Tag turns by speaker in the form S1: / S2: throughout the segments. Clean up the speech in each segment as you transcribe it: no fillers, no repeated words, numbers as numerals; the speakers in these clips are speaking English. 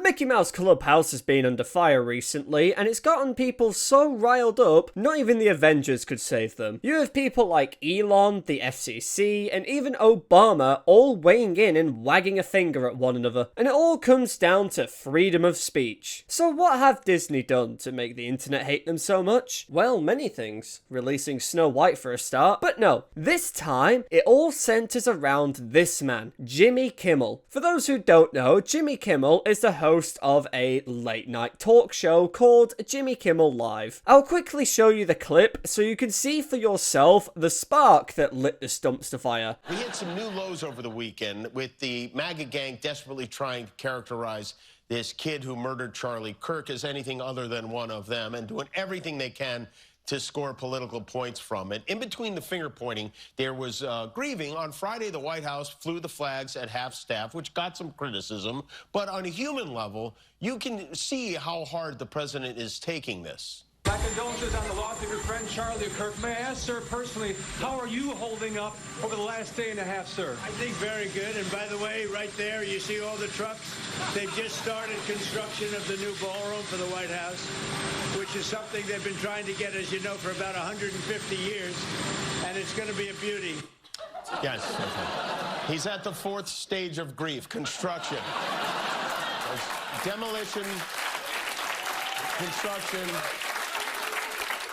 S1: Mickey Mouse Clubhouse has been under fire recently, and it's gotten people so riled up, not even the Avengers could save them. You have people like Elon, the FCC, and even Obama all weighing in and wagging a finger at one another. And it all comes down to freedom of speech. So what have Disney done to make the internet hate them so much? Well, many things. Releasing Snow White for a start. But no, this time, it all centers around this man, Jimmy Kimmel. For those who don't know, Jimmy Kimmel is the host of a late-night talk show called Jimmy Kimmel Live. I'll quickly show you the clip so you can see for yourself the spark that lit the stumps to fire.
S2: We hit some new lows over the weekend with the MAGA gang desperately trying to characterize this kid who murdered Charlie Kirk as anything other than one of them and doing everything they can to score political points from it. In between the finger pointing, there was grieving. On Friday, the White House flew the flags at half-staff, which got some criticism. But on a human level, you can see how hard the president is taking this.
S3: My condolences on the loss of your friend Charlie Kirk. May I ask, sir, personally, how are you holding up over the last day and a half, sir?
S4: I think very good. And by the way, right there, you see all the trucks? They've just started construction of the new ballroom for the White House, which is something they've been trying to get, as you know, for about 150 years. And it's going to be a beauty.
S2: Yes. Okay. He's at the fourth stage of grief, construction. Demolition, construction.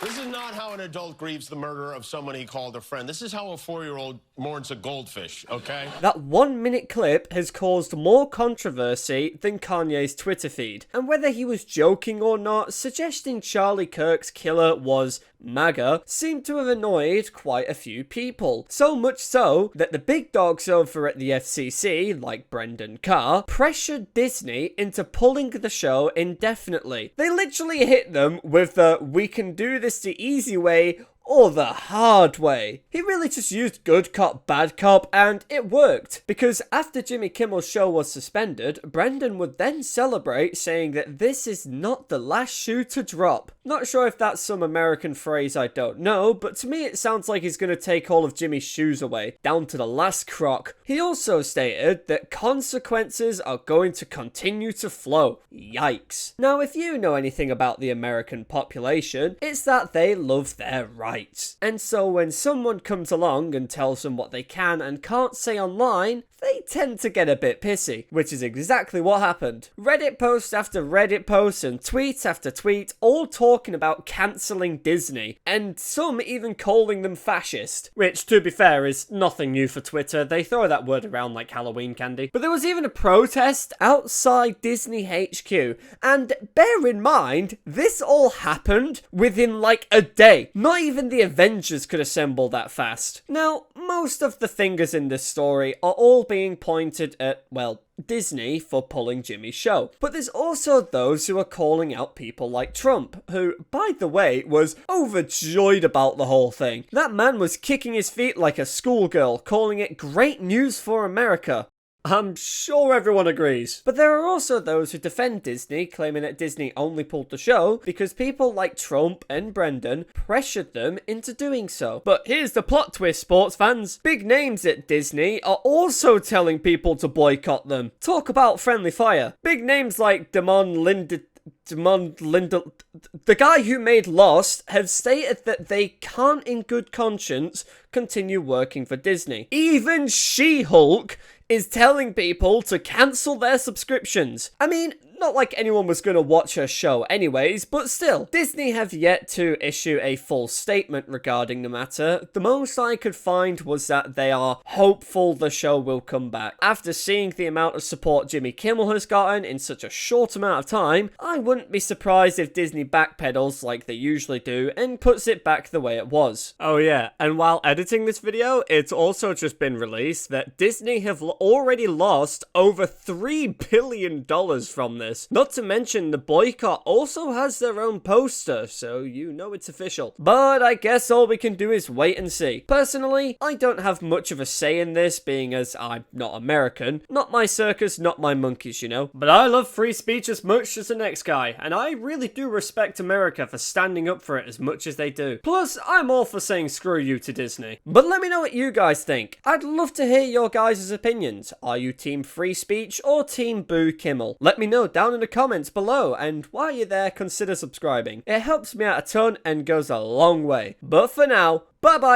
S2: This is not how an adult grieves the murder of someone he called a friend. This is how a 4-year-old mourns a goldfish, okay?
S1: That 1-minute clip has caused more controversy than Kanye's Twitter feed. And whether he was joking or not, suggesting Charlie Kirk's killer was MAGA seemed to have annoyed quite a few people. So much so that the big dogs over at the FCC, like Brendan Carr, pressured Disney into pulling the show indefinitely. They literally hit them with the "we can do this the easy way" or the hard way. He really just used good cop, bad cop, and it worked. Because after Jimmy Kimmel's show was suspended, Brendan would then celebrate, saying that this is not the last shoe to drop. Not sure if that's some American phrase, I don't know, but to me it sounds like he's gonna take all of Jimmy's shoes away, down to the last croc. He also stated that consequences are going to continue to flow. Yikes. Now, if you know anything about the American population, it's that they love their rights. And so when someone comes along and tells them what they can and can't say online, they tend to get a bit pissy, which is exactly what happened. Reddit post after Reddit post and tweet after tweet, all talking about cancelling Disney, and some even calling them fascist, which, to be fair, is nothing new for Twitter. They throw that word around like Halloween candy. But there was even a protest outside Disney HQ, and bear in mind, this all happened within like a day. Not even the Avengers could assemble that fast. Now, most of the fingers in this story are all being pointed at, well, Disney for pulling Jimmy's show. But there's also those who are calling out people like Trump, who, by the way, was overjoyed about the whole thing. That man was kicking his feet like a schoolgirl, calling it great news for America. I'm sure everyone agrees. But there are also those who defend Disney, claiming that Disney only pulled the show because people like Trump and Brendan pressured them into doing so. But here's the plot twist, sports fans. Big names at Disney are also telling people to boycott them. Talk about friendly fire. Big names like Damon Linda, the guy who made Lost, have stated that they can't in good conscience continue working for Disney. Even She-Hulk is telling people to cancel their subscriptions. I mean, not like anyone was going to watch her show anyways, but still. Disney have yet to issue a full statement regarding the matter. The most I could find was that they are hopeful the show will come back. After seeing the amount of support Jimmy Kimmel has gotten in such a short amount of time, I wouldn't be surprised if Disney backpedals like they usually do and puts it back the way it was. Oh yeah, and while editing this video, it's also just been released that Disney have already lost over $3 billion from this. Not to mention the Boycott also has their own poster, so you know it's official. But I guess all we can do is wait and see. Personally, I don't have much of a say in this, being as I'm not American. Not my circus, not my monkeys, you know. But I love free speech as much as the next guy, and I really do respect America for standing up for it as much as they do. Plus, I'm all for saying screw you to Disney. But let me know what you guys think. I'd love to hear your guys' opinions. Are you team free speech or team boo Kimmel? Let me know down in the comments below, and while you're there, consider subscribing. It helps me out a ton and goes a long way. But for now, bye bye!